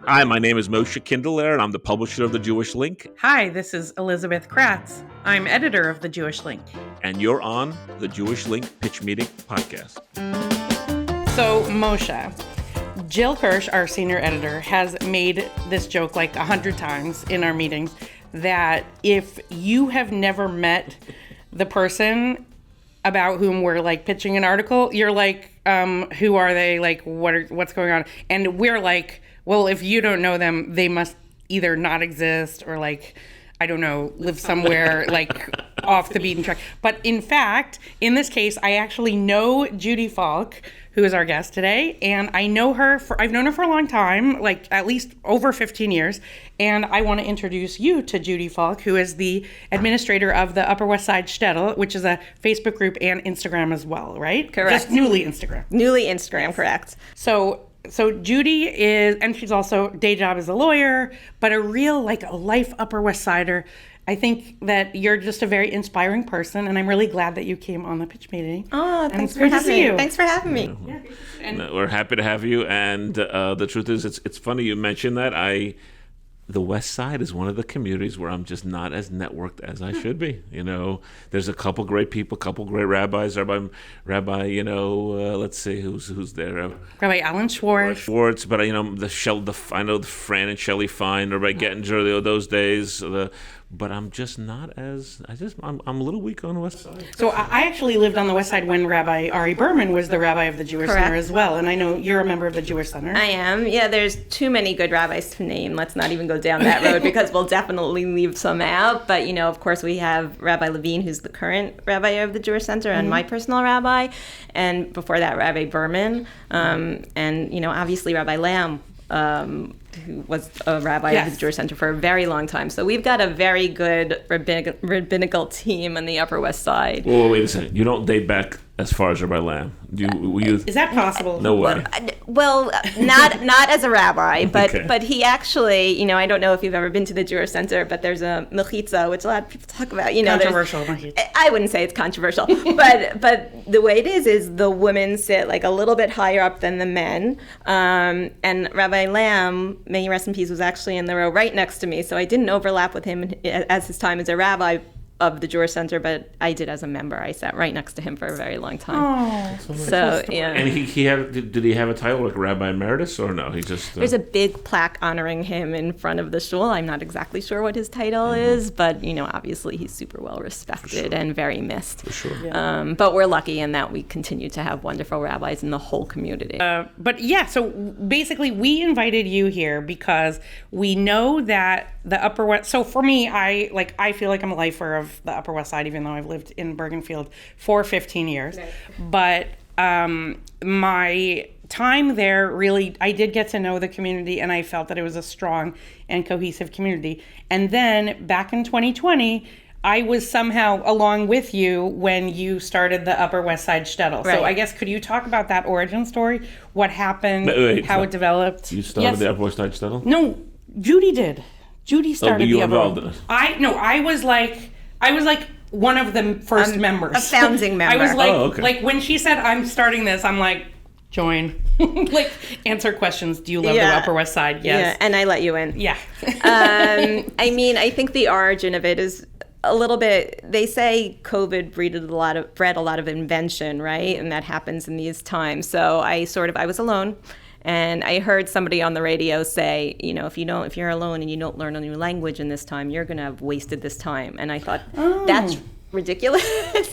Hi, my name is Moshe Kindler, and I'm the publisher of The Jewish Link. Hi, this is Elizabeth Kratz. I'm editor of The Jewish Link. And you're on The Jewish Link Pitch Meeting Podcast. So, Moshe, Jill Kirsch, our senior editor, has made this joke like 100 times in our meetings that if you have never met the person about whom we're like pitching an article, you're like, who are they? Like, what's going on? And we're like, well, if you don't know them, they must either not exist or like, I don't know, live somewhere like off the beaten track. But in fact, in this case, I actually know Judy Falk, who is our guest today, and I've known her for a long time, like at least over 15 years. And I want to introduce you to Judy Falk, who is the administrator of the Upper West Side Stettle, which is a Facebook group and Instagram as well, right? Correct. Just newly Instagram. Newly Instagram, correct. So Judy is, and she's also day job as a lawyer, but a real like a life Upper West Sider. I think that you're just a very inspiring person, and I'm really glad that you came on the pitch meeting. Oh, thanks for having me. Thanks for having me. Yeah. We're happy to have you. And the truth is, it's funny you mentioned that. The West Side is one of the communities where I'm just not as networked as I should be. You know, there's a couple great people, couple great rabbis. Rabbi, let's see who's there. Rabbi Alan Schwartz. But I know the Fran and Shelley Fine, Rabbi Gettinger, those days. But I'm just not as I'm a little weak on the West Side. So I actually lived on the West Side when Rabbi Ari Berman was the rabbi of the Jewish Correct. Center as well, and I know you're a member of the Jewish Center. I am. Yeah, there's too many good rabbis to name. Let's not even go down that road because we'll definitely leave some out. But, of course, we have Rabbi Levine, who's the current rabbi of the Jewish Center and my personal rabbi. And before that, Rabbi Berman. And, obviously Rabbi Lamb, who was a rabbi of the Jewish Center for a very long time. So we've got a very good rabbinical team on the Upper West Side. Well, wait a second. You don't date back as far as Rabbi Lamb. Is that possible? No way. Well, not as a rabbi, but Okay. but he actually, I don't know if you've ever been to the Jewish Center, but there's a mechitza, which a lot of people talk about. Controversial mechitza. I wouldn't say it's controversial, but the way it is the women sit like a little bit higher up than the men, and Rabbi Lamb, may he rest in peace, was actually in the row right next to me, so I didn't overlap with him as his time as a rabbi of the Jewish Center, but I did as a member. I sat right next to him for a very long time. So yeah. And did he have a title like Rabbi Emeritus or no? He just There's a big plaque honoring him in front of the shul. I'm not exactly sure what his title is, but obviously he's super well respected and very missed. For sure. Yeah. But we're lucky in that we continue to have wonderful rabbis in the whole community. So basically we invited you here because we know that the Upper West. So for me, I feel like I'm a lifer of the Upper West Side, even though I've lived in Bergenfield for 15 years. Right. But my time there really, I did get to know the community, and I felt that it was a strong and cohesive community. And then back in 2020, I was somehow along with you when you started the Upper West Side Shtetl. Right. So I guess, could you talk about that origin story? What happened, how it developed? You started the Upper West Side Shtetl? No, Judy did. Judy started but you the were involved in it. I was like one of the first members. A founding member. I was like, Oh, okay. like when she said, I'm starting this, I'm like, join. Like, answer questions. Do you love the Upper West Side? Yes. Yeah, and I let you in. Yeah. I think the origin of it is a little bit, they say COVID bred a lot of invention, right? And that happens in these times. So I was alone. And I heard somebody on the radio say, if you're alone and you don't learn a new language in this time, you're going to have wasted this time. And I thought, that's ridiculous.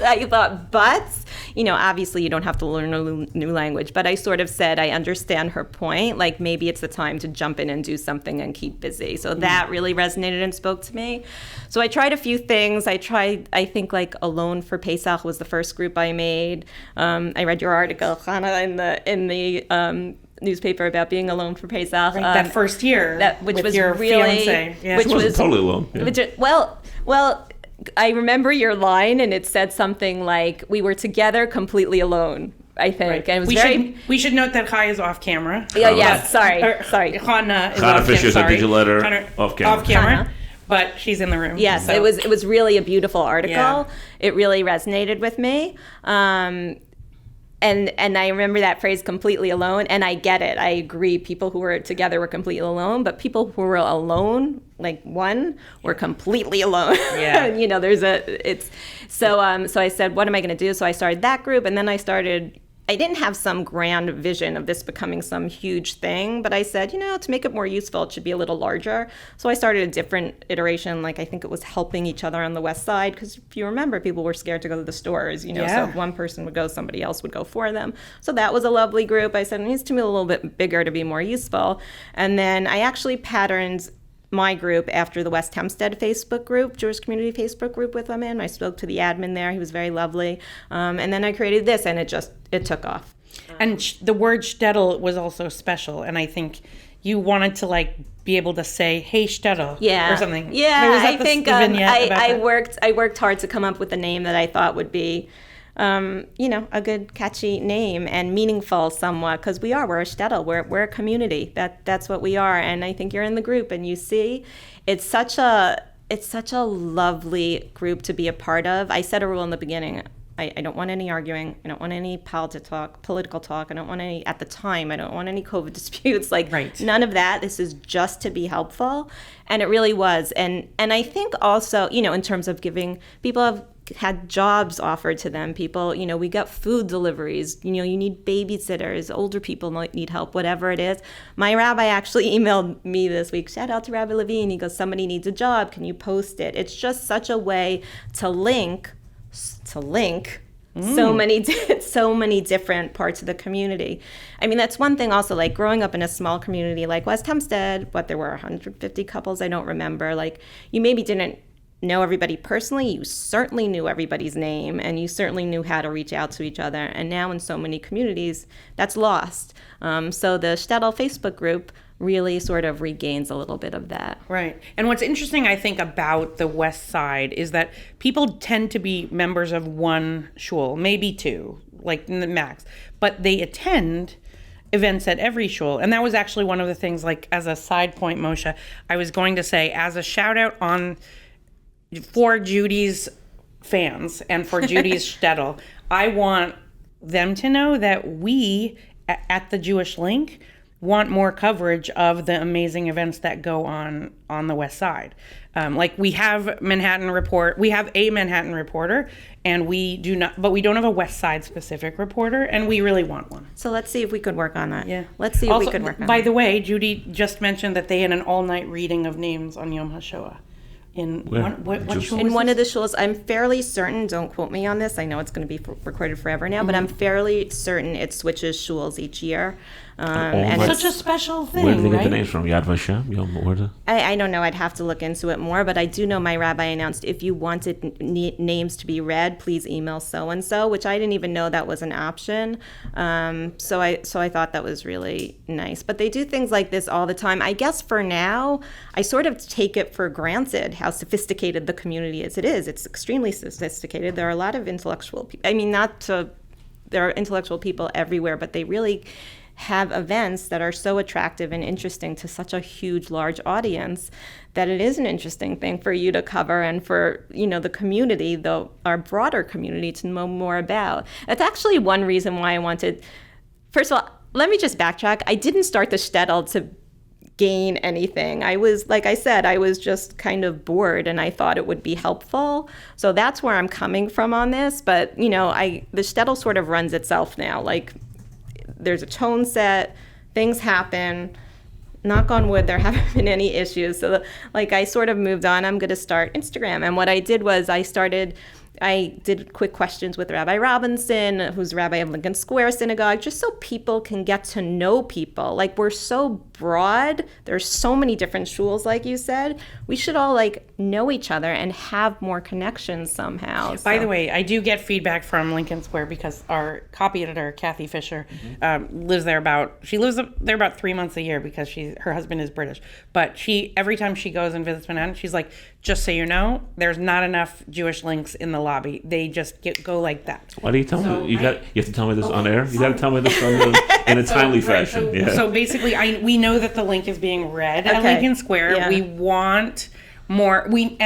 I thought, but, obviously you don't have to learn a new language. But I sort of said, I understand her point. Like, maybe it's the time to jump in and do something and keep busy. So that really resonated and spoke to me. So I tried a few things. I think, like, Alone for Pesach was the first group I made. I read your article, Hannah, in the newspaper about being alone for Pesach. Right, that first year, which with was your really, fiance. Yeah. which She wasn't was totally alone. Yeah. Well, I remember your line, and it said something like, "We were together, completely alone." I think, Right. and it was we should note that Chai is off camera. Sorry. Chana is Chana off Fisher's camera. a digital letter off camera. Off camera. But she's in the room. Yes, so. it was really a beautiful article. Yeah. It really resonated with me. And I remember that phrase, completely alone, and I get it. I agree. People who were together were completely alone, but people who were alone, like one, were completely alone. Yeah. You know, so I said, what am I going to do? So I started that group, and then I didn't have some grand vision of this becoming some huge thing, but I said, to make it more useful, it should be a little larger. So I started a different iteration, like I think it was helping each other on the West Side, because if you remember, people were scared to go to the stores, so if one person would go, somebody else would go for them. So that was a lovely group. I said, it needs to be a little bit bigger to be more useful. And then I actually patterned my group after the West Hempstead Facebook group, Jewish community Facebook group with them in. I spoke to the admin there. He was very lovely. And then I created this, and it took off. And the word Shtetl was also special. And I think you wanted to be able to say, hey, Shtetl, or something. Yeah, I think I worked hard to come up with a name that I thought would be a good catchy name and meaningful somewhat, because we're a shtetl, we're a community. That's what we are. And I think you're in the group and you see it's such a lovely group to be a part of. I said a rule in the beginning. I don't want any arguing. I don't want any political talk. I don't want any, at the time, I don't want any COVID disputes. None of that. This is just to be helpful. And it really was. And I think also, in terms of giving, people have had jobs offered to them. People, we got food deliveries. You need babysitters. Older people might need help, whatever it is. My rabbi actually emailed me this week. Shout out to Rabbi Levine. He goes, somebody needs a job. Can you post it? It's just such a way to link so many different parts of the community. I mean, that's one thing also, growing up in a small community like West Hempstead, there were 150 couples, I don't remember. You maybe didn't know everybody personally, you certainly knew everybody's name, and you certainly knew how to reach out to each other. And now in so many communities, that's lost. So the Shtetl Facebook group really sort of regains a little bit of that. Right. And what's interesting, I think, about the West Side is that people tend to be members of one shul, maybe two, in the max, but they attend events at every shul. And that was actually one of the things, as a side point, Moshe, I was going to say, as a shout out for Judy's fans and for Judy's Shtetl, I want them to know that we at the Jewish Link want more coverage of the amazing events that go on the West Side. We have a Manhattan reporter, and we don't have a West Side specific reporter, and we really want one. So let's see if we could work on that. Yeah. Let's see if we could work on that. By the way, Judy just mentioned that they had an all-night reading of names on Yom HaShoah. In what shul? In one of the shuls, I'm fairly certain, don't quote me on this, I know it's going to be recorded forever now, but I'm fairly certain it switches shuls each year. And such a special thing, Where did they get right? the names from? Yad Vashem? Yom Orda? I don't know. I'd have to look into it more, but I do know my rabbi announced if you wanted names to be read, please email so-and-so, which I didn't even know that was an option. So I thought that was really nice. But they do things like this all the time. I guess for now, I sort of take it for granted how sophisticated the community is. It is. It's extremely sophisticated. There are a lot of intellectual people. I mean, there are intellectual people everywhere, but they really have events that are so attractive and interesting to such a huge, large audience that it is an interesting thing for you to cover and for, the community, our broader community, to know more about. That's actually one reason why I wanted, first of all, let me just backtrack. I didn't start the Shtetl to gain anything. I was, like I said, I was just kind of bored and I thought it would be helpful. So that's where I'm coming from on this. But, the Shtetl sort of runs itself now. There's a tone set, things happen. Knock on wood, there haven't been any issues. So I sort of moved on. I'm going to start Instagram. And what I did was I did quick questions with Rabbi Robinson, who's rabbi of Lincoln Square Synagogue, just so people can get to know people. We're so broad. There's so many different shuls, like you said. We should all know each other and have more connections somehow. By the way, I do get feedback from Lincoln Square because our copy editor, Kathy Fisher, lives there about 3 months a year because her husband is British. But every time she goes and visits Manhattan, she's like, just so you know, there's not enough Jewish links in the lobby. They just go like that. Why do you tell me? You have to tell me this on air. You got to tell me this in a timely fashion. So basically, we know that the link is being read at Lincoln Square. Yeah. We more. We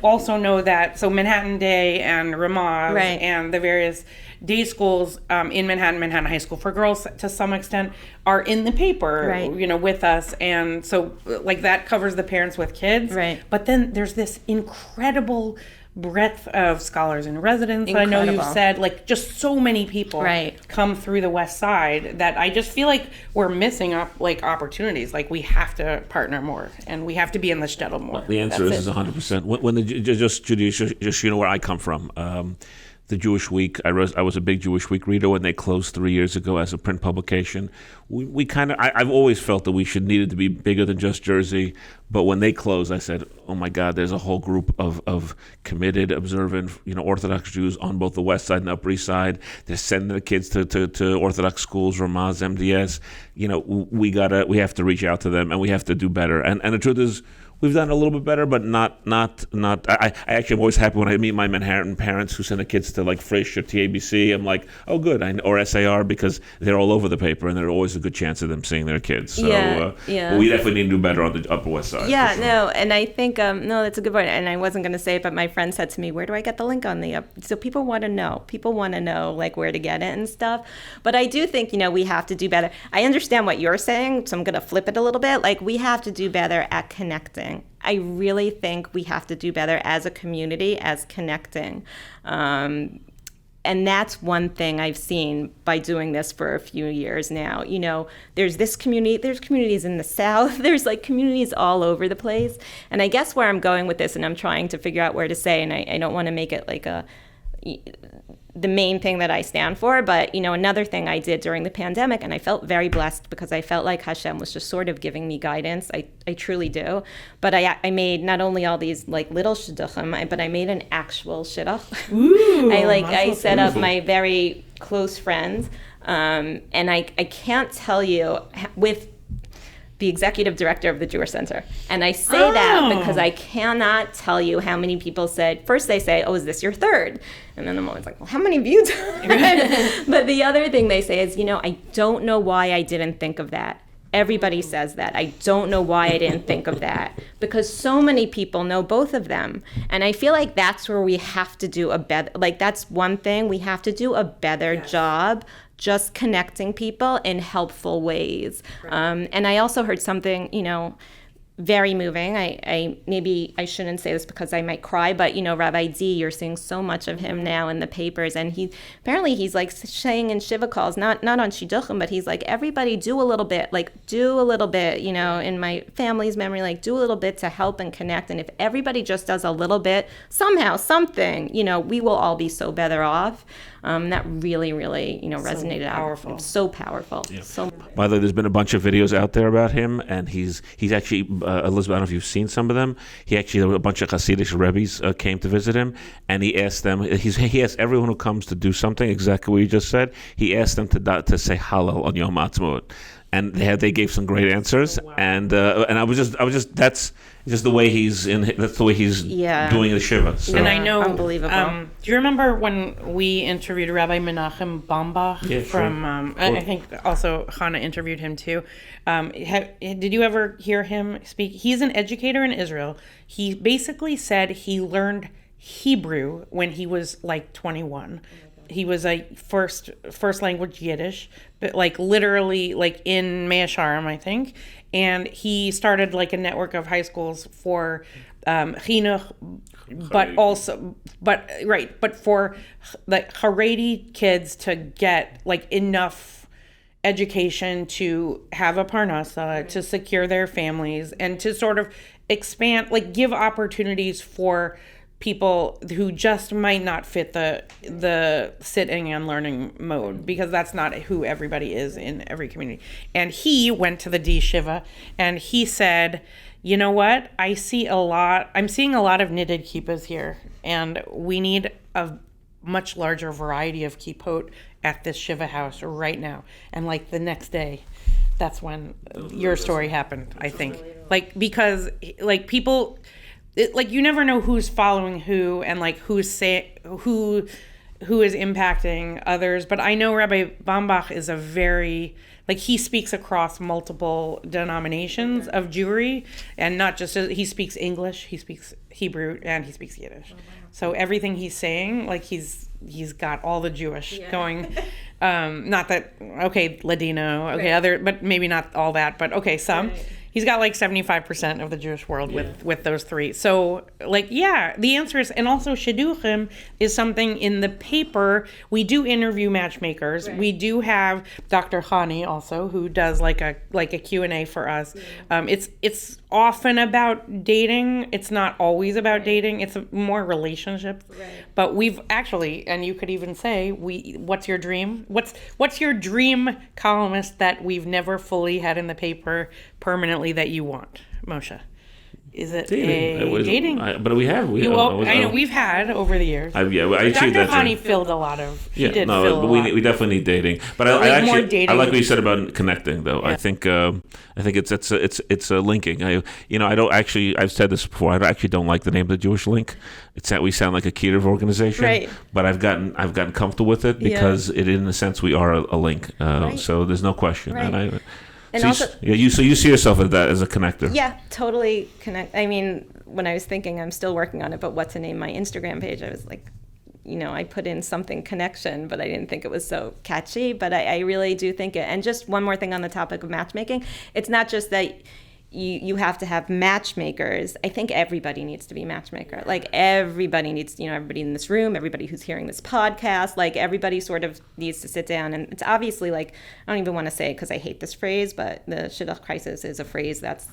also know that, so Manhattan Day and Ramaz Right. and the various day schools in Manhattan High School for girls to some extent are in the paper, Right. with us. And so like that covers the parents with kids. Right. But then there's this incredible breadth of scholars in residence. I know you've Incredible. said, like, just so many people Right. come through the West Side that I just feel like we're missing opportunities. Like, we have to partner more and we have to be in the Shtetl more. The answer is 100%. When just Judy, just where I come from. The Jewish Week. I was a big Jewish Week reader when they closed 3 years ago as a print publication. We kind of I've always felt that we needed to be bigger than just Jersey. But when they closed, I said, "Oh my God, there's a whole group of committed, observant, Orthodox Jews on both the West Side and Upper East Side. They're sending their kids to Orthodox schools, Ramaz, MDS. We have to reach out to them and we have to do better. And the truth is, we've done a little bit better, but not. I actually am always happy when I meet my Manhattan parents who send their kids to like Frisch or TABC. I'm like, oh, good, or SAR, because they're all over the paper and there's always a good chance of them seeing their kids. So but we definitely need to do better on the Upper West Side. Yeah, sure. no, and I think no, that's a good point. And I wasn't going to say it, but my friend said to me, "Where do I get the link on the up?" So people want to know. People want to know like where to get it and stuff. But I do think we have to do better. I understand what you're saying, so I'm going to flip it a little bit. Like, we have to do better at connecting. I really think we have to do better as a community, as connecting. And that's one thing I've seen by doing this for a few years now. There's this community, there's communities in the South, there's like communities all over the place. And I guess where I'm going with this, and I'm trying to figure out where to say, and I don't want to make it like the main thing that I stand for, but another thing I did during the pandemic, and I felt very blessed because I felt like Hashem was just sort of giving me guidance. I truly do. But I made not only all these like little shidduchim, but I made an actual shidduch. Ooh, I set up my very close friends, and I can't tell you with the executive director of the Jewish Center. And I say that because I cannot tell you how many people said, first they say, "Oh, is this your third?" And then I'm always like, "Well, how many have you done?" But the other thing they say is, I don't know why I didn't think of that. Everybody says that. I don't know why I didn't think of that, because so many people know both of them. And I feel like that's where we have to do a better, like that's one thing, we have to do a better job just connecting people in helpful ways. Right. And I also heard something, very moving. I maybe I shouldn't say this because I might cry, but Rabbi D, you're seeing so much of him now in the papers, and he's like saying in shiva calls, not on shidduchim, but he's like, everybody do a little bit, in my family's memory, like do a little bit to help and connect, and if everybody just does a little bit, somehow, something, we will all be so better off. That really, really, resonated. Powerful. So powerful. Yeah. So. By the way, there's been a bunch of videos out there about him, and he's actually, Elizabeth, I don't know if you've seen some of them. He actually, a bunch of Hasidic Rebbe's came to visit him, and he asked them, he asked everyone who comes to do something, exactly what you just said, he asked them to say Hallel on Yom Ha'atzmaut. And they gave some great answers, and I was just that's just the way he's that's the way he's doing the shiva. So. And I know, unbelievable. Do you remember when we interviewed Rabbi Menachem Bambach from? I think also Hannah interviewed him too. Did you ever hear him speak? He's an educator in Israel. He basically said he learned Hebrew when he was like 21. He was a first language Yiddish, but like literally like in Mea Shearim, I think. And he started like a network of high schools for chinuch, but for like Haredi kids to get like enough education to have a parnasa, to secure their families, and to sort of expand, like give opportunities for people who just might not fit the sitting and learning mode, because that's not who everybody is in every community. And he went to the D Shiva and he said, you know what? I'm seeing a lot of knitted kippas here, and we need a much larger variety of kippot at this Shiva house right now. And like the next day, that's when your story happened, I think. Like, because like people, like you never know who's following who, and like who is impacting others. But I know Rabbi Bambach is a very like he speaks across multiple denominations of Jewry, and not just he speaks English, he speaks Hebrew, and he speaks Yiddish. Oh, wow. So everything he's saying, like he's got all the Jewish going. Not that Ladino, other, but maybe not all that, but some. Right. He's got like 75% of the Jewish world with those three. So, like, the answer is, and also shidduchim is something in the paper. We do interview matchmakers. Right. We do have Dr. Hani also, who does like a Q&A for us. Yeah. It's often about dating. It's not always about dating. It's more relationships. Right. But we've actually, and you could even say, what's your dream? What's your dream columnist that we've never fully had in the paper permanently that you want, Moshe? Is it dating? But we have. I know we've had over the years. I achieved Dr. that. Hani filled a lot of. We definitely need dating. But I like what you said about connecting, though. Yeah. I think it's a linking. I don't actually. I've said this before. I don't like the name of the Jewish Link. It's that we sound like a Kiev organization. Right. But I've gotten comfortable with it because in a sense we are a link. Right. So there's no question. Right. And so also, you see yourself as a connector. Yeah, totally connect. I mean, when I was thinking, I'm still working on it, but what to name my Instagram page, I was like, I put in something connection, but I didn't think it was so catchy. But I really do think it. And just one more thing on the topic of matchmaking, it's not just that you have to have matchmakers. I think everybody needs to be matchmaker. Like everybody needs, everybody in this room, everybody who's hearing this podcast, like everybody sort of needs to sit down. And it's obviously like, I don't even want to say it because I hate this phrase, but the Shtetl crisis is a phrase that's,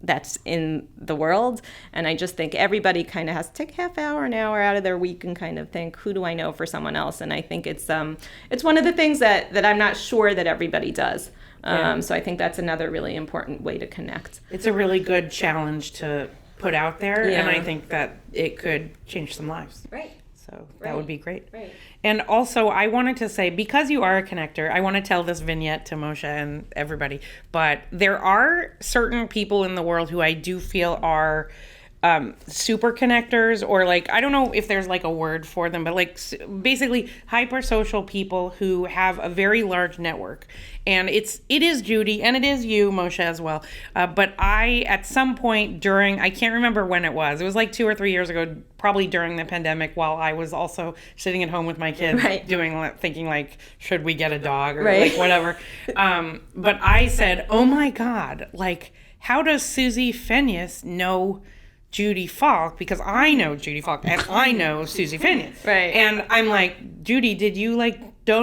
that's in the world. And I just think everybody kind of has to take half hour, an hour out of their week and kind of think, who do I know for someone else? And I think it's one of the things that I'm not sure that everybody does. So I think that's another really important way to connect. It's a really good challenge to put out there, and I think that it could change some lives. Right. So that would be great. Right. And also, I wanted to say, because you are a connector, I want to tell this vignette to Moshe and everybody, but there are certain people in the world who I do feel are super connectors, or like, I don't know if there's like a word for them, but like basically hypersocial people who have a very large network. And it is Judy and it is you, Moshe, as well. But at some point I can't remember when it was like 2 or 3 years ago, probably during the pandemic, while I was also sitting at home with my kids, thinking like, should we get a dog or like whatever. But I said, oh my God, like, how does Susie Fenius know Judy Falk? Because I know Judy Falk and I know Susie Fenius. Right. And I'm like, Judy, did you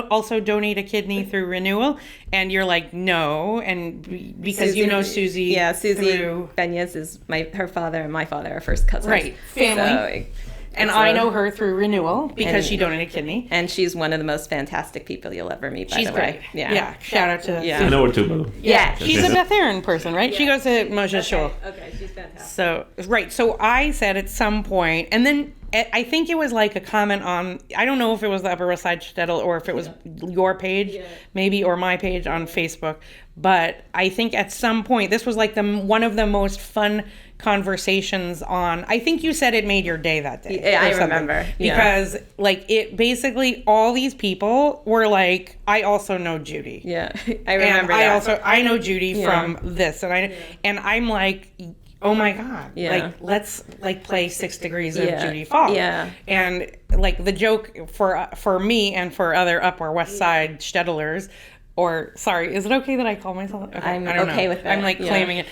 also donate a kidney through Renewal? And you're like, no. And because Susie, you know Susie. Yeah, Susie Fenius is her father and my father are first cousins. Right. Family. And I know her through Renewal because she donated a kidney. And she's one of the most fantastic people you'll ever meet, by the way. She's great. Yeah. Shout out to I know her too, by the way. Yeah. She's a Beth Aaron person, right? Yeah. She goes to Moshe's shul. Okay, she's fantastic. So I said at some point, and then I think it was like a comment on, I don't know if it was the Upper West Side Shtetl or if it was your page, maybe, or my page on Facebook. But I think at some point, this was like one of the most fun conversations on, I think you said it made your day that day. Yeah, I remember. Because like it basically, all these people were like, I also know Judy. Yeah, I remember that. I know Judy from this. And I'm like, oh my God, like let's like play 6 Degrees of Judy Falk. Yeah. And like the joke for me and for other Upper West Side Shtettlers, or sorry, is it okay that I call myself? Okay, I'm okay with that. I'm like claiming it.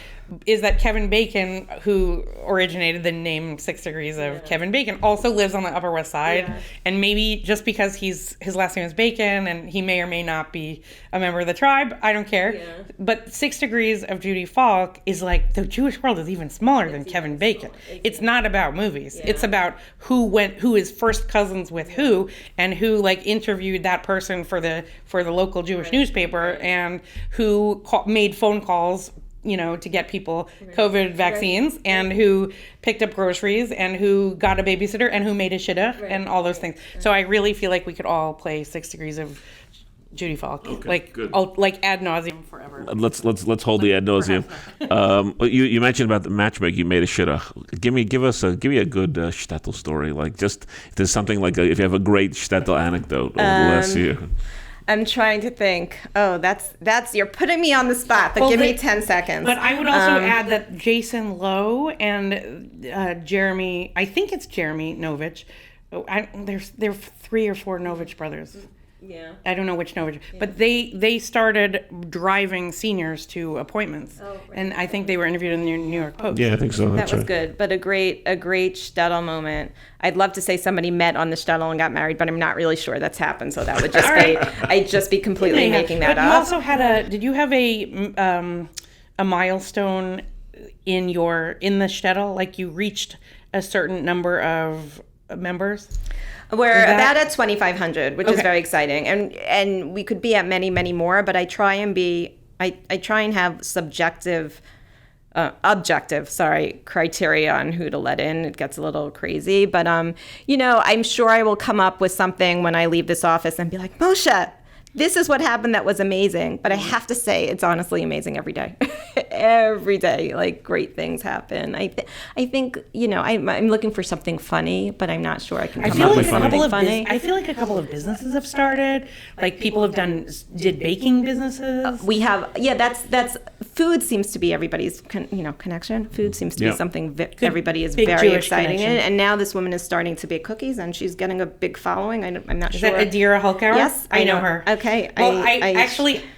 Is that Kevin Bacon, who originated the name 6 Degrees of Kevin Bacon, also lives on the Upper West Side. Yeah. And maybe just because his last name is Bacon and he may or may not be a member of the tribe, I don't care. Yeah. But 6 Degrees of Judy Falk is like, the Jewish world is even smaller than Kevin Bacon. It's not about movies. Yeah. It's about who is first cousins with who, and who like interviewed that person for the local Jewish newspaper, and who made phone calls to get people COVID vaccines, and who picked up groceries, and who got a babysitter, and who made a shidduch, and all those things. So I really feel like we could all play 6 Degrees of Judy Falk, like ad nauseum forever. Let's hold the ad nauseum. You mentioned about the matchmaking. You made a shidduch. Give me a good Shtetl story. Like, just if there's something like if you have a great Shtetl anecdote over the last year. I'm trying to think. Oh, that's you're putting me on the spot, but give me 10 seconds. But I would also add that Jason Lowe and Jeremy, I think it's Jeremy Novich. There are 3 or 4 Novich brothers. Yeah. I don't know which Novich, but they started driving seniors to appointments, and I think they were interviewed in the New York Post. Yeah, I think so. That was good, but a great Shtetl moment. I'd love to say somebody met on the Shtetl and got married, but I'm not really sure that's happened. So that would just be I'd just be completely making that but up. You also had did you have a milestone in the Shtetl? Like you reached a certain number of members? We're about at 2,500, which is very exciting, and we could be at many, many more. But I try and have objective criteria on who to let in. It gets a little crazy, but I'm sure I will come up with something when I leave this office and be like, Moshe, this is what happened that was amazing. But I have to say, it's honestly amazing every day. Every day, like great things happen. I think I'm looking for something funny, but I'm not sure I can come up with something funny. I feel like a couple of businesses have started. Like people have did baking businesses. We have, that's food seems to be everybody's connection. Food seems to be something everybody is very Jewish excited in. And now this woman is starting to bake cookies, and she's getting a big following. I'm not sure. Is that Adira Hulkauer? Yes, I know her. Okay. Well,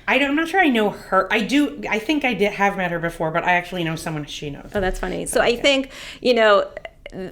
I'm not sure I know her. I think I have met her before, but I actually know someone she knows. Oh, that's funny. So I think,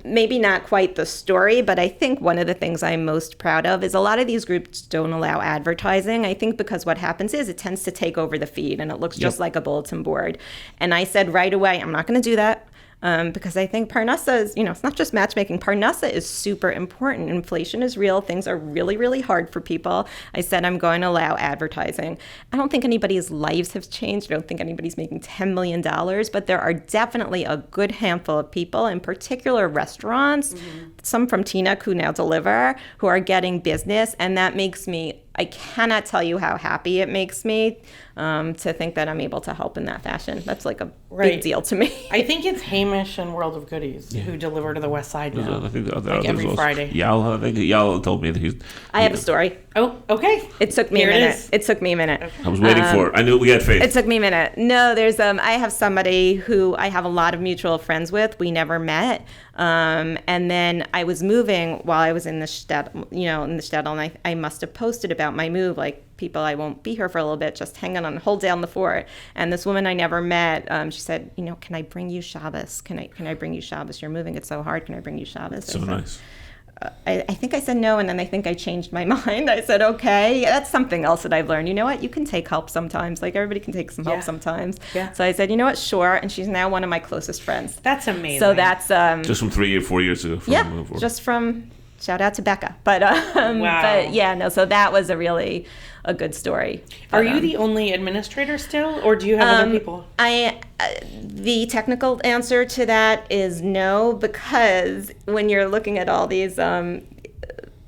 maybe not quite the story, but I think one of the things I'm most proud of is a lot of these groups don't allow advertising. I think because what happens is it tends to take over the feed and it looks just like a bulletin board. And I said right away, I'm not going to do that. Because I think Parnassa is, it's not just matchmaking. Parnassa is super important. Inflation is real. Things are really, really hard for people. I said I'm going to allow advertising. I don't think anybody's lives have changed. I don't think anybody's making $10 million, but there are definitely a good handful of people, in particular restaurants, some from Teaneck who now deliver, who are getting business. And that makes me, I cannot tell you how happy it makes me to think that I'm able to help in that fashion. That's like a big deal to me. I think it's Hamish and World of Goodies who deliver to the West Side now. I think every Friday. Yal, I think Yal told me that I have a story. Oh, okay. It took me a minute. It took me a minute. Okay. I was waiting for it. I knew we had faith. It took me a minute. No, there's I have somebody who I have a lot of mutual friends with. We never met. And then I was moving while I was in the Shtetl, and I must have posted about my move, like, people, I won't be here for a little bit, just hang on, hold down the fort. And this woman I never met, she said, can I bring you Shabbos? Can I bring you Shabbos? You're moving, it's so hard. Can I bring you Shabbos? So nice. I think I said no, and then I think I changed my mind. I said, okay. That's something else that I've learned. You know what? You can take help sometimes. Like, everybody can take some help sometimes. Yeah. So I said, you know what? Sure. And she's now one of my closest friends. That's amazing. So that's... just from 4 years ago. Just from... Shout out to Becca. But, but yeah, no, so that was a good story. Are you the only administrator still, or do you have other people? The technical answer to that is no, because when you're looking at all these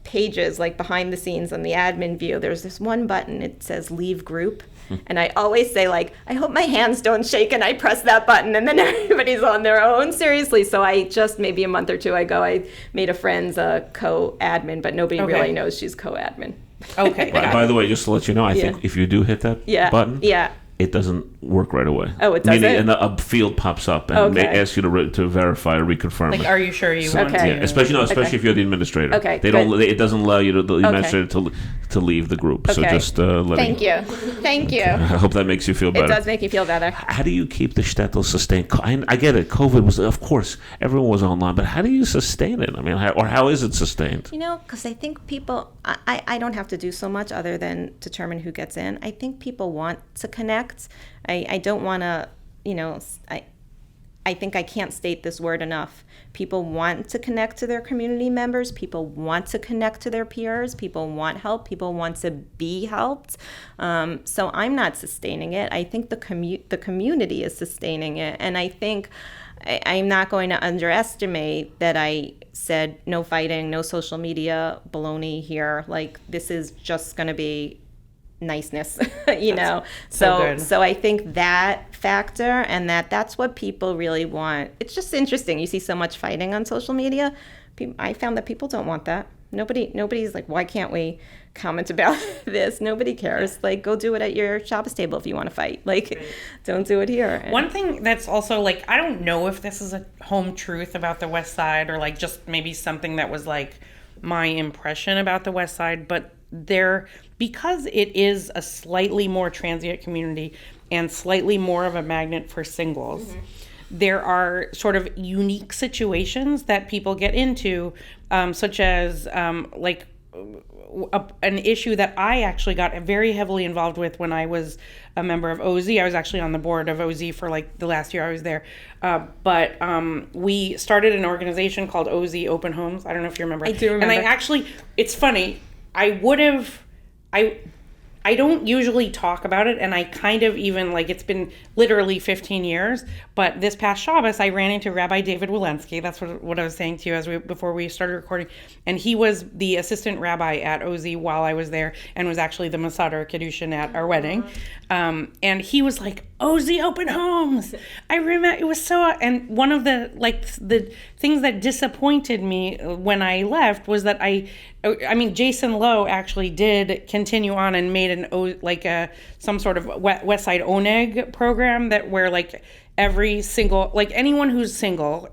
pages, like behind the scenes on the admin view, there's this one button, it says leave group. And I always say, like, I hope my hands don't shake, and I press that button, and then everybody's on their own. Seriously. So I just, maybe a month or two ago, I made a friend's co-admin, but nobody really knows she's co-admin. Okay. By the way, just to let you know, I think if you do hit that button, it doesn't work right away. Oh, it doesn't? And a field pops up and may ask you to verify or reconfirm like, it. are you sure you want to? Yeah, especially if you're the administrator. Okay. It doesn't allow you the administrator to leave the group. So just Thank you. Thank you. I hope that makes you feel better. It does make you feel better. How do you keep the Shtetl sustained? I get it. COVID was, of course, everyone was online, but how do you sustain it? I mean, how is it sustained? Because I think people, I don't have to do so much other than determine who gets in. I think people want to connect. I don't want to, I think I can't state this word enough. People want to connect to their community members. People want to connect to their peers. People want help. People want to be helped. So I'm not sustaining it. I think the community is sustaining it. And I think I'm not going to underestimate that I said no fighting, no social media, baloney here. Like, this is just going to be niceness, So I think that factor, and that's what people really want. It's just interesting. You see so much fighting on social media. I found that people don't want that. Nobody's like, why can't we comment about this? Nobody cares. Like, go do it at your Shabbos table if you want to fight. Like, don't do it here. One thing that's also like, I don't know if this is a home truth about the West Side or like just maybe something that was like my impression about the West Side, but because it is a slightly more transient community and slightly more of a magnet for singles, there are sort of unique situations that people get into, such as like an issue that I actually got very heavily involved with when I was a member of OZ. I was actually on the board of OZ for like the last year I was there. But we started an organization called OZ Open Homes. I don't know if you remember. I do remember. And I actually, it's funny, I don't usually talk about it, and I kind of even, like, it's been literally 15 years, but this past Shabbos, I ran into Rabbi David Walensky. That's what I was saying to you before we started recording, and he was the assistant rabbi at OZ while I was there, and was actually the Masader Kedushin at our wedding, and he was like, OZ Open Homes! I remember, it was so, and one of the things that disappointed me when I left was that Jason Lowe actually did continue on and made some sort of West Side Oneg program where like every single, like anyone who's single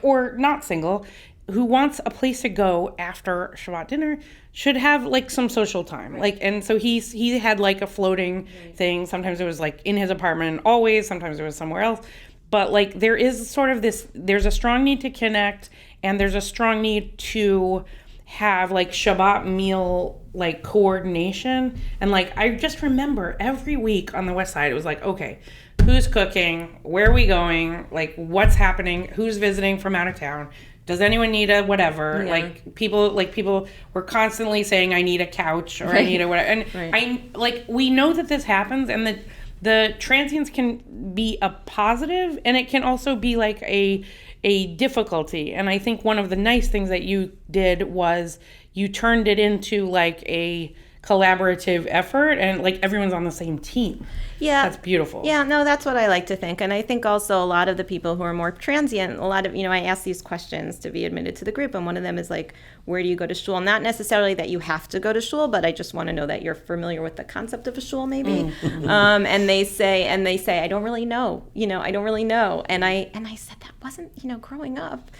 or not single who wants a place to go after Shabbat dinner should have like some social time. Like, and so he had like a floating thing. Sometimes it was like in his apartment, always, sometimes it was somewhere else. But like there is sort of there's a strong need to connect, and there's a strong need to have like Shabbat meal like coordination. And like I just remember every week on the West Side it was like, okay, who's cooking, where are we going, like what's happening, who's visiting from out of town, does anyone need a whatever? Yeah. People were constantly saying I need a couch or I need a whatever. And we know that this happens, and that the transients can be a positive, and it can also be like a difficulty. And I think one of the nice things that you did was you turned it into like a collaborative effort, and like everyone's on the same team. Yeah. That's beautiful. Yeah, no, that's what I like to think. And I think also a lot of the people who are more transient, I ask these questions to be admitted to the group, and one of them is like, where do you go to shul? Not necessarily that you have to go to shul, but I just want to know that you're familiar with the concept of a shul, maybe. And they say, I don't really know. I don't really know. And I said that wasn't, growing up.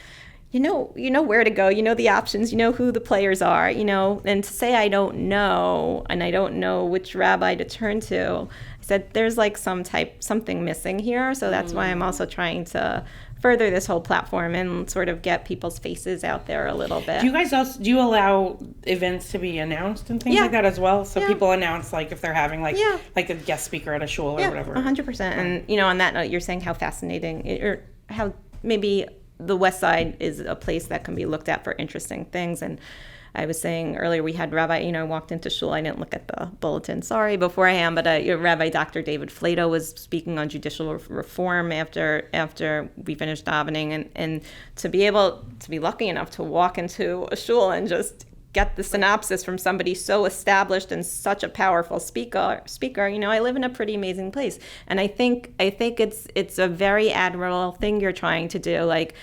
You know where to go, the options, who the players are, and to say I don't know, and I don't know which rabbi to turn to, I said there's like something missing here. So that's why I'm also trying to further this whole platform and sort of get people's faces out there a little bit. Do you allow events to be announced and things like that as well? So people announce like if they're having like a guest speaker at a shul or whatever. 100%. And on that note, you're saying how fascinating or how maybe the West Side is a place that can be looked at for interesting things. And I was saying earlier, we had Rabbi, I walked into shul, I didn't look at the bulletin, sorry, beforehand, but Rabbi Dr. David Flato was speaking on judicial reform after we finished davening, and to be lucky enough to walk into a shul and just get the synopsis from somebody so established and such a powerful speaker. I live in a pretty amazing place, and I think it's a very admirable thing you're trying to do, like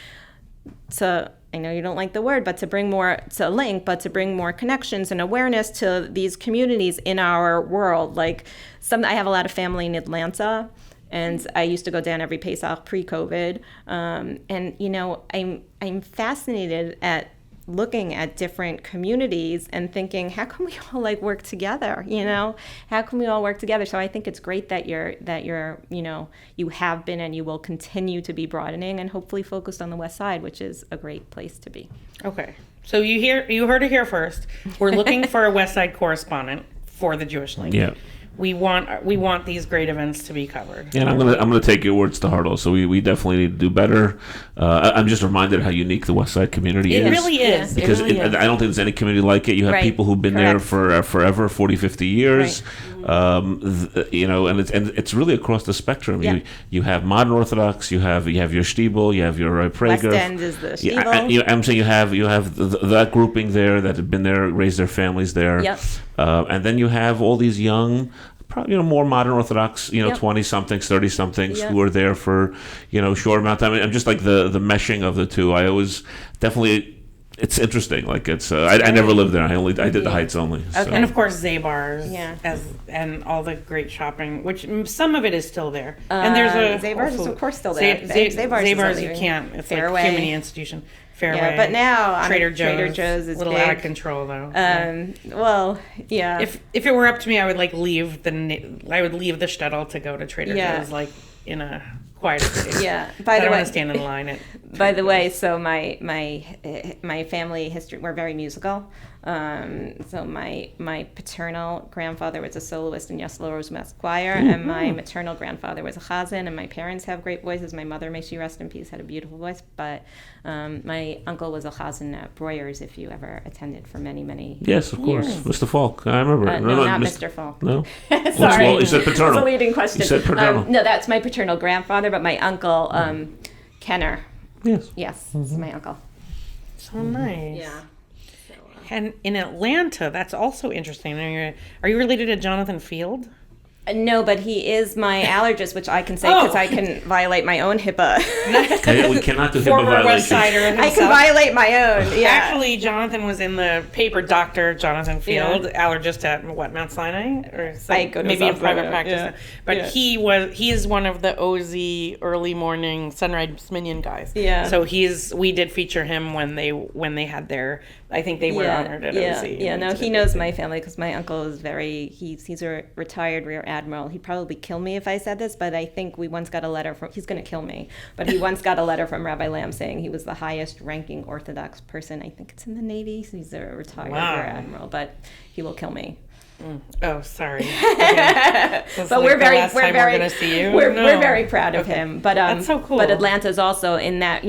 I know you don't like the word, but to bring more connections and awareness to these communities in our world. Like I have a lot of family in Atlanta, and I used to go down every Pesach pre-COVID, and I'm fascinated at looking at different communities and thinking, how can we all like work together? How can we all work together? So I think it's great that you're you have been and you will continue to be broadening and hopefully focused on the West Side, which is a great place to be. Okay, so you heard it here first. We're looking for a West Side correspondent for the Jewish Link. Yeah. We want these great events to be covered. Yeah, and I'm gonna take your words to heart. Also, we definitely need to do better. I'm just reminded how unique the West Side community is. It really is. Because I don't think there's any community like it. You have people who've been there for forever, 40, 50 years. Right. And it's really across the spectrum. Yeah. You have modern Orthodox, you have your Shtibel, you have your Prager. West End is the Shtibel. I'm saying you have that grouping there that have been there, raised their families there. Yep. And then you have all these young, probably more modern Orthodox, 20-somethings, 30-somethings who are there for short amount of time. I'm just like the meshing of the two. I always definitely it's interesting. Like I never lived there. I did the Heights only. So. And of course, Zabar's, Yeah. and all the great shopping, which some of it is still there. And there's a Zabar's is of course still there. Zabar's you can't. It's Fairway. like too many institution. Fairway. Yeah, but now Trader Joe's is a little big. out of control though. Well, yeah. If it were up to me, I would leave the Shtetl to go to Trader Joe's like in a quieter place. Yeah. I don't want to stand in line. By the way, so my family history, we're very musical. So my paternal grandfather was a soloist in Yesler Rose Choir, and my maternal grandfather was a chazan, and my parents have great voices. My mother, may she rest in peace, had a beautiful voice, but my uncle was a chazan at Breuer's, if you ever attended for many, many Yes, of course. years. Mr. Falk. I remember. No, not Mr. Falk. No? Sorry. Well, you said paternal. That's a leading question. You said paternal. No, that's my paternal grandfather, but my uncle, Kenner. Yes. Yes, this is my uncle. So nice. Yeah. And in Atlanta, that's also interesting. Are you related to Jonathan Field? No, but he is my allergist, which I can say because I can violate my own HIPAA. We cannot do HIPAA Former West violations. Sider I himself. can violate my own. Yeah. Actually, Jonathan was in the paper. Dr. Jonathan Field, allergist at Mount Sinai, or I go to maybe in South private Florida, practice. yeah. But Yeah. he is one of the OZ early morning sunrise minion guys. Yeah. So we did feature him when they had their. I think they were honored at OZ. Yeah, no, he knows my family because my uncle is he's a retired rear admiral. He'd probably kill me if I said this, but I think we once got a letter he's going to kill me, but he once got a letter from Rabbi Lamb saying he was the highest ranking Orthodox person. I think it's in the Navy, so he's a retired rear admiral, but he will kill me. Oh, sorry. Okay. But we're very gonna see you. We're very proud of him. But that's so cool. But Atlanta's also in that,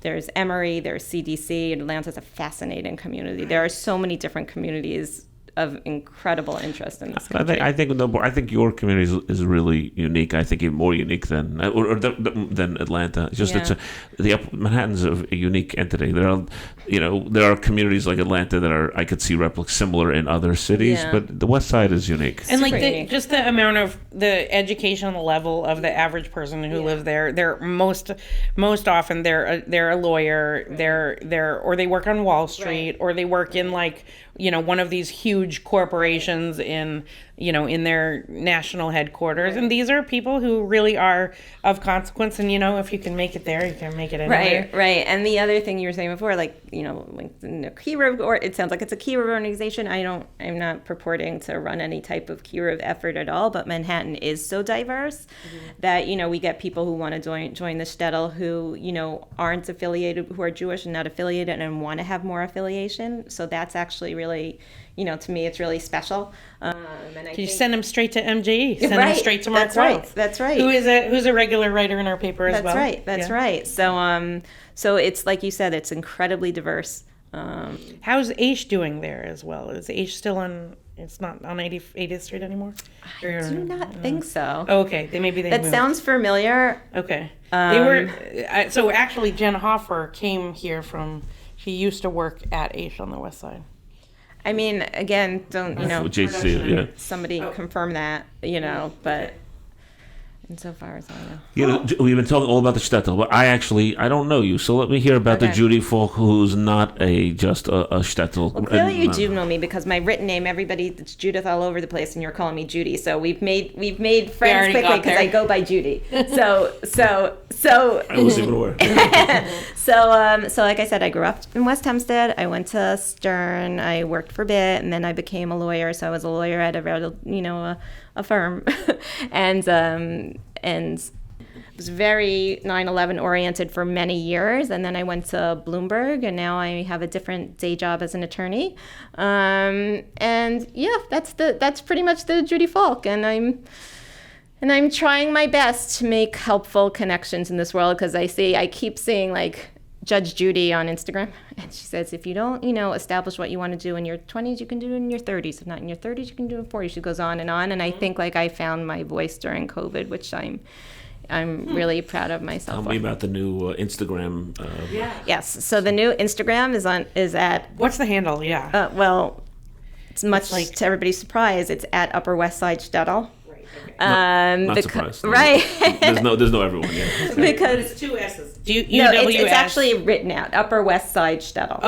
there's Emory, there's CDC, and Atlanta's a fascinating community. There are so many different communities of incredible interest in this country. I think your community is really unique. I think even more unique than Atlanta. It's just Manhattan's a unique entity. There are communities like Atlanta that I could see similar in other cities, but the West Side is unique. And just the amount of the educational level of the average person who lives there. They're most often they're a lawyer. Or they work on Wall Street, or they work in one of these huge corporations in their national headquarters. And these are people who really are of consequence. And, if you can make it there, you can make it anywhere. Right. And the other thing you were saying before, Kiruv, or it sounds like it's a Kiruv organization. I'm not purporting to run any type of Kiruv effort at all, but Manhattan is so diverse that, we get people who want to join the Shtetl who, aren't affiliated, who are Jewish and not affiliated and want to have more affiliation. So that's actually really, to me, it's really special. You send them straight to MJE. Send them straight to Mark Wells. That's right. Who's a regular writer in our paper as well. That's right. So it's like you said, it's incredibly diverse. How's Aish doing there as well? Is Aish still on? It's not on 80th Street anymore. I do not think so. Oh, okay, maybe they. That moved. Sounds familiar. Okay, they were. So actually, Jen Hoffer came here from. She used to work at Aish on the West Side. I mean, again, don't somebody confirm that, but insofar as I know. We've been talking all about the Shtetl, but I don't know you, so let me hear about the Judy Falk, who's not just a Shtetl. Well, clearly you do know me because my written name, it's Judith all over the place, and you're calling me Judy. So we've made friends quickly because I go by Judy. So I was even aware. So like I said, I grew up in West Hempstead. I went to Stern. I worked for a bit, and then I became a lawyer. So I was a lawyer at a firm, and was very 9/11 oriented for many years, and then I went to Bloomberg, and now I have a different day job as an attorney. That's pretty much the Judy Falk, and I'm trying my best to make helpful connections in this world because I keep seeing Judge Judy on Instagram, and she says, if you don't, establish what you want to do in your 20s, you can do it in your 30s. If not in your 30s, you can do it in 40s. She goes on, and I think I found my voice during COVID, which I'm really proud of myself. Tell me about the new Instagram. Yes, so the new Instagram is at. What's the handle? Yeah. Well, it's much to everybody's surprise. It's at Upper West Side Stettle. Right. Not surprised. Right. There's no everyone. Yeah. Okay. Because It's 2 S's. no, it's actually written out. Upper West Side Shtetl.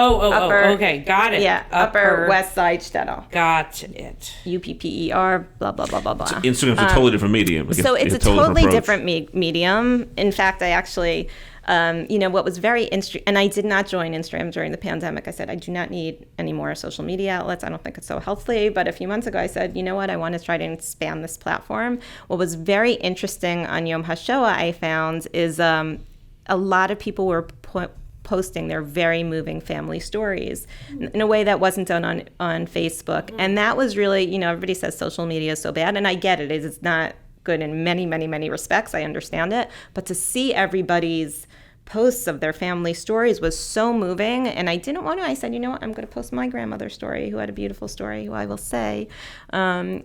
Okay, got it. Yeah, Upper West Side Shtetl. Got it. UPPER, blah, blah, blah, blah, blah. Instagram's a totally different medium. Like So it's a totally different medium. In fact, I actually, what was very interesting, and I did not join Instagram during the pandemic. I said, I do not need any more social media outlets. I don't think it's so healthy. But a few months ago, I said, you know what? I want to try to expand this platform. What was very interesting on Yom HaShoah, I found, is a lot of people were posting their very moving family stories in a way that wasn't done on Facebook. And that was really, everybody says social media is so bad. And I get it. It's not good in many, many, many respects. I understand it. But to see everybody's posts of their family stories was so moving. And I didn't want to. I said, you know what? I'm going to post my grandmother's story, who had a beautiful story, who I will say.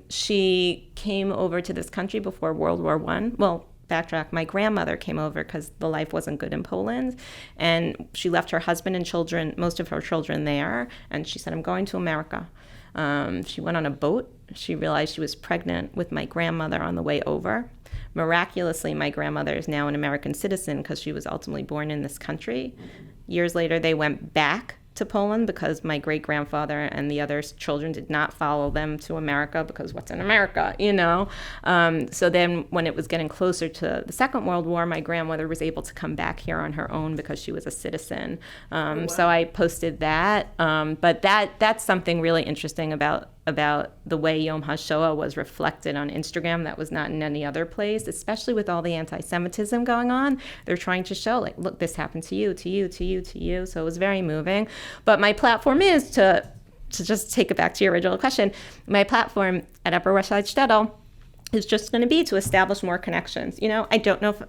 She came over to this country before World War I. Well, backtrack, my grandmother came over because the life wasn't good in Poland, and she left her husband and children, most of her children there, and she said, I'm going to America. She went on a boat. She realized she was pregnant with my grandmother on the way over. Miraculously, my grandmother is now an American citizen because she was ultimately born in this country. Years later, they went back to Poland because my great-grandfather and the other children did not follow them to America because what's in America, So then when it was getting closer to the Second World War, my grandmother was able to come back here on her own because she was a citizen. So I posted that. But that's something really interesting about the way Yom HaShoah was reflected on Instagram that was not in any other place, especially with all the anti-Semitism going on. They're trying to show, like, look, this happened to you, to you, to you, to you. So it was very moving. But my platform is to just take it back to your original question. My platform at Upper West Side Shtetl is just going to be to establish more connections. I don't know if,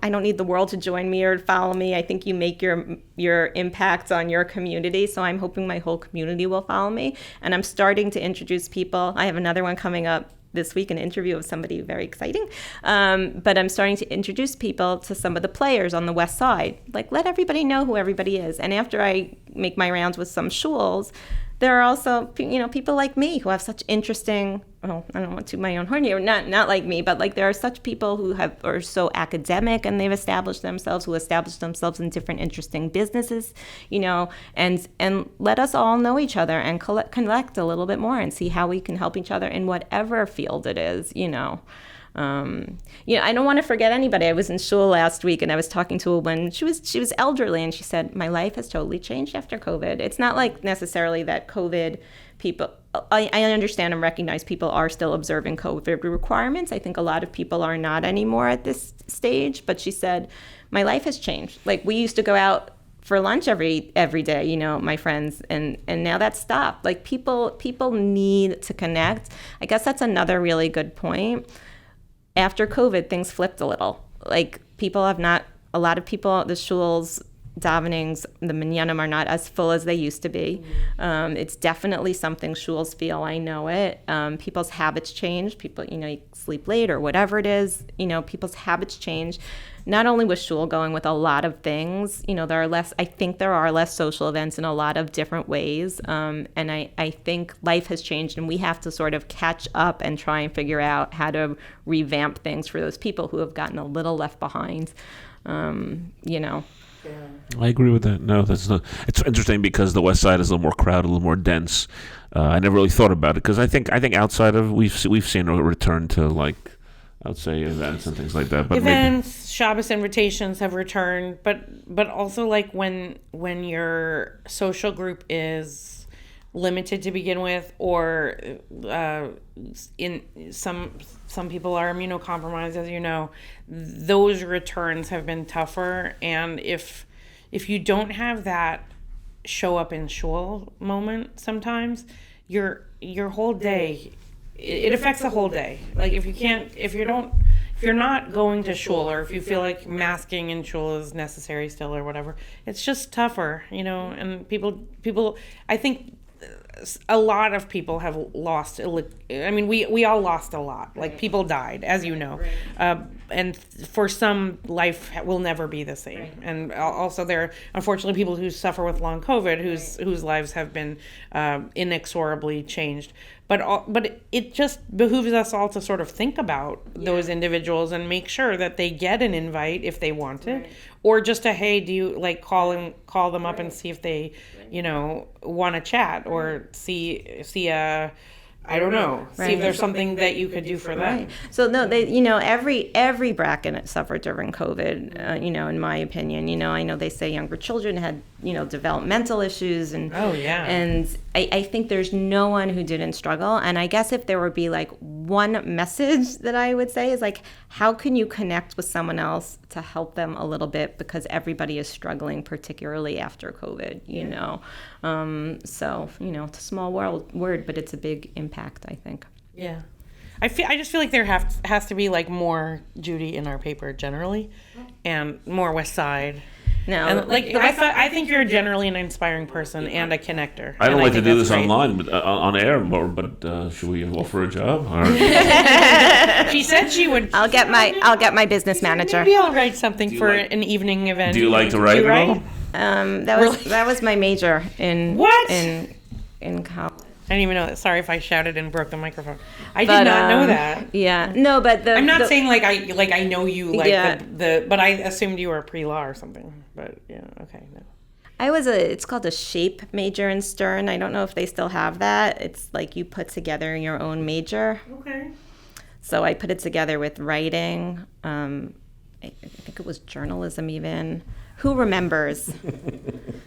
I don't need the world to join me or follow me. I think you make your impacts on your community. So I'm hoping my whole community will follow me. And I'm starting to introduce people. I have another one coming up this week, an interview of somebody very exciting. But I'm starting to introduce people to some of the players on the West Side. Like, let everybody know who everybody is. And after I make my rounds with some shuls, there are also, people like me who have such interesting, I don't want to toot my own horn here, not like me, but like there are such people who are so academic and they've established themselves, in different interesting businesses, and let us all know each other and connect a little bit more and see how we can help each other in whatever field it is, I don't want to forget anybody. I was in shul last week and I was talking to a woman. She was elderly and she said, my life has totally changed after COVID. It's not like necessarily that COVID people, I understand and recognize people are still observing COVID requirements. I think a lot of people are not anymore at this stage. But she said, my life has changed. Like, we used to go out for lunch every day, my friends, and now that's stopped. Like, people need to connect. I guess that's another really good point. After COVID, things flipped a little. Like, a lot of people, the shuls, davenings, the minyanim are not as full as they used to be. It's definitely something shuls feel. I know it. People's habits change. People, you sleep late or whatever it is. People's habits change. Not only with shul going with a lot of things, I think there are less social events in a lot of different ways. And I think life has changed and we have to sort of catch up and try and figure out how to revamp things for those people who have gotten a little left behind, Yeah. I agree with that. No, it's interesting because the West Side is a little more crowded, a little more dense. I never really thought about it because I think outside of we've seen a return to, like, I would say events and things like that. But events, Shabbos invitations have returned, but also like when your social group is limited to begin with, or in some people are immunocompromised, as you know, those returns have been tougher. And if you don't have that show up in shul moment, sometimes your whole day, it affects the whole day. Like, if you're not going to shul, or if you feel like masking in shul is necessary still or whatever, it's just tougher, and people, I think a lot of people have lost. I mean, we all lost a lot. Like people died, as you know, and for some, life will never be the same. And also, there are unfortunately people who suffer with long COVID, whose lives have been inexorably changed. But it just behooves us all to sort of think about those individuals and make sure that they get an invite if they want it, or just hey, do you like call them up and see if they, want to chat or see a. I don't know. See if there's something that you could do for them. Right. So no, every bracket suffered during COVID. In my opinion, I know they say younger children had developmental issues and and I think there's no one who didn't struggle. And I guess if there would be like one message that I would say is like, how can you connect with someone else to help them a little bit, because everybody is struggling, particularly after COVID. So it's a small word, but it's a big impact, I think. Yeah. I just feel like there has to be like more Judy in our paper generally, and more West Side. No, and I think you're generally an inspiring person and a connector. I don't like to do this online, but on air more. But should we offer a job? She said she would. I'll get my business manager. Maybe I'll write something for an evening event. Do you like to write? That was my major in college. I didn't even know that. Sorry if I shouted and broke the microphone. I did not know that. Yeah. No, but I'm not saying like I know you but I assumed you were pre-law or something. But yeah, okay. No. It's called a SHAPE major in Stern. I don't know if they still have that. It's like you put together your own major. Okay. So I put it together with writing. I think it was journalism even. Who remembers?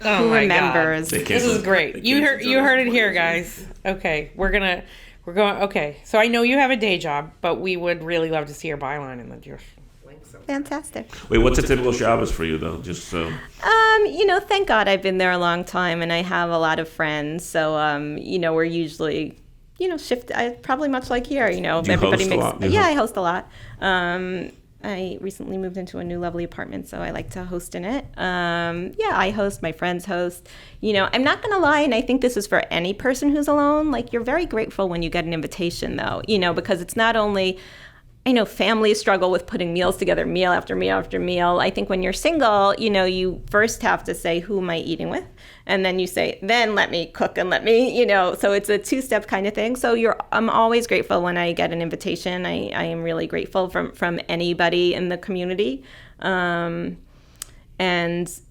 Who remembers? God. This is great. You heard it here, guys. Okay, we're going. Okay, so I know you have a day job, but we would really love to see your byline in the Jewish link. So. Fantastic. Wait, what's a typical Shabbos for you though? Just so. Thank God I've been there a long time, and I have a lot of friends. So we're usually. Shift. Probably much like here. Everybody makes. I host a lot. I recently moved into a new lovely apartment, so I like to host in it. I host, my friends host. I'm not going to lie, and I think this is for any person who's alone. Like, you're very grateful when you get an invitation, though, because it's not only, I know families struggle with putting meals together, meal after meal after meal. I think when you're single, you first have to say, who am I eating with? And then you say, then let me cook and let me, so it's a two-step kind of thing. So I'm always grateful when I get an invitation. I am really grateful from anybody in the community. I guess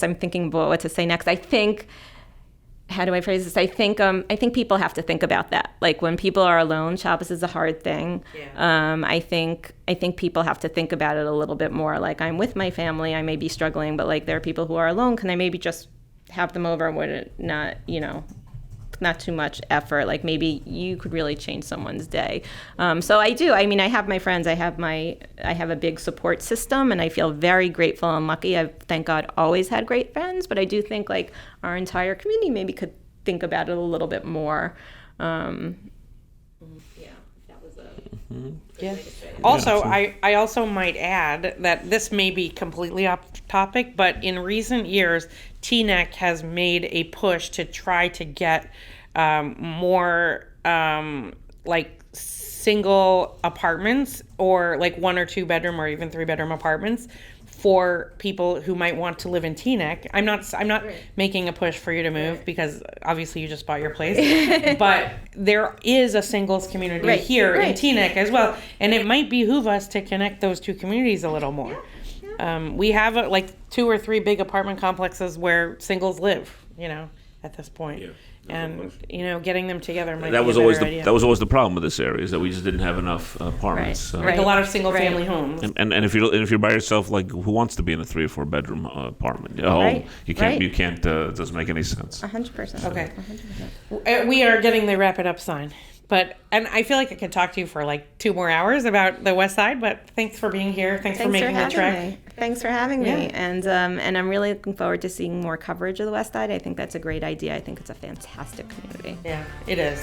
I'm thinking about what to say next. I think, how do I phrase this? I think people have to think about that. Like when people are alone, Shabbos is a hard thing. Yeah. I think people have to think about it a little bit more. Like, I'm with my family, I may be struggling, but like there are people who are alone. Can I maybe just have them over? Would it not, not too much effort? Like maybe you could really change someone's day. So I do. I mean, I have my friends. I have a big support system, and I feel very grateful and lucky. I've, thank God, always had great friends. But I do think like our entire community maybe could think about it a little bit more. That was yeah. Also, I also might add that this may be completely off topic, but in recent years, TNEC has made a push to try to get more like single apartments, or like 1 or 2 bedroom or even 3 bedroom apartments for people who might want to live in Teaneck. I'm not making a push for you to move, because obviously you just bought your place, but there is a singles community here in Teaneck as well, and it might behoove us to connect those two communities a little more. We have like 2 or 3 big apartment complexes where singles live, at this point. Yeah. And getting them together might be a better idea. That was always the problem with this area, is that we just didn't have enough apartments. Like a lot of single family homes. And if you're by yourself, like, who wants to be in a 3 or 4 bedroom apartment? You can't. It doesn't make any sense. 100%. Okay. 100%. We are getting the wrap it up sign. And I feel like I could talk to you for like 2 more hours about the West Side, but thanks for being here. Thanks for making the trek. Thanks for having me. And I'm really looking forward to seeing more coverage of the West Side. I think that's a great idea. I think it's a fantastic community. Yeah, it is.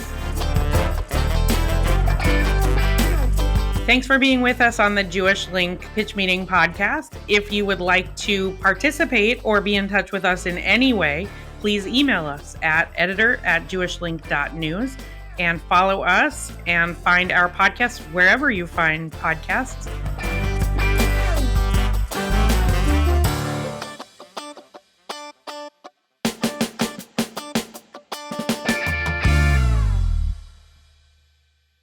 Thanks for being with us on the Jewish Link Pitch Meeting podcast. If you would like to participate or be in touch with us in any way, please email us at editor@jewishlink.news and follow us and find our podcast wherever you find podcasts.